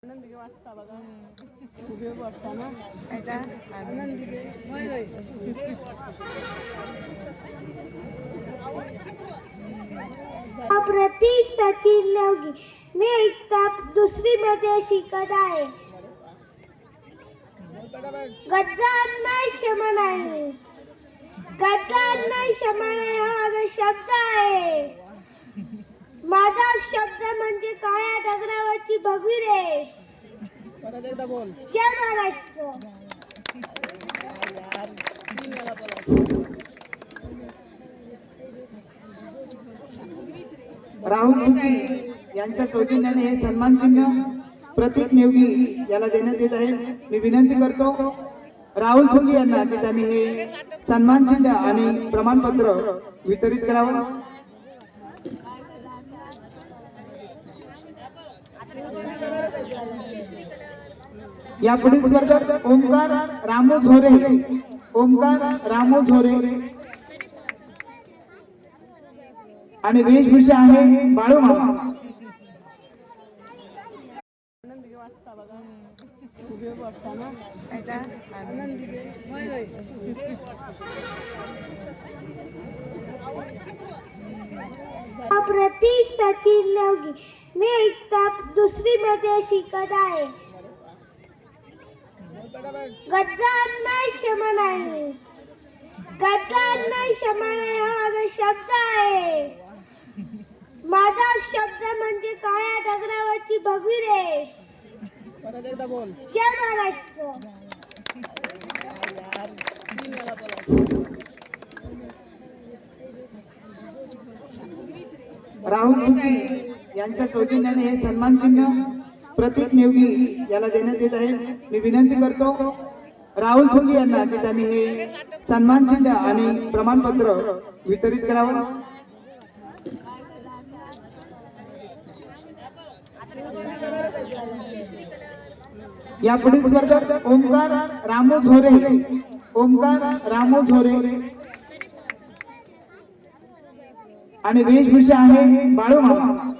आनंदी वाटता बघा खूप वाटता ना आता आनंदी प्रतीक सचिन नेवगी मी इयत्ता दुसरी मध्ये शिकत आहे. गद्दार नाही क्षमा नाही, गद्दार नाही क्षमा नाही हा माझा शब्द आहे. माझा शब्द म्हणजे काळ्या दगडावरची भगवी रे. परत एकदा बोल. जय महाराष्ट्र. राहुल सुगी यांच्या सौजन्याने हे सन्मान चिन्ह प्रतीक नेवगी याला देण्यात येत आहे. मी विनंती करतो राहुल सुगी यांना की त्यांनी हे सन्मान चिन्ह आणि प्रमाणपत्र वितरित करावं. या पुढील स्पर्धक ओमकार रामू झोरे, ओमकार रामू झोरे आणि वेशभूषा आहे बाळू मामा. आनंदी वाटता बघा खूप वाटता ना आता आनंदी प्रतीक सचिन नेवगी मी इयत्ता दुसरी मध्ये शिकत आहे. गद्दार नाही क्षमा नाही, गद्दार नाही क्षमा नाही हा माझा शब्द आहे. माझा शब्द म्हणजे काळ्या दगडावरची भगवी रे. परत एकदा बोल. जय महाराष्ट्र. राहुल सुगी यांच्या सौजन्याने हे सन्मान चिन्ह प्रतीक नेवगी याला देण्यात येत आहे. मी विनंती करतो राहुल सुगी यांना की त्यांनी हे सन्मान चिन्ह आणि प्रमाणपत्र वितरित करावं. या पुढील स्पर्धक ओमकार रामू झोरे, ओमकार रामू झोरे आणि वेशभूषा आहे बाळू मामा.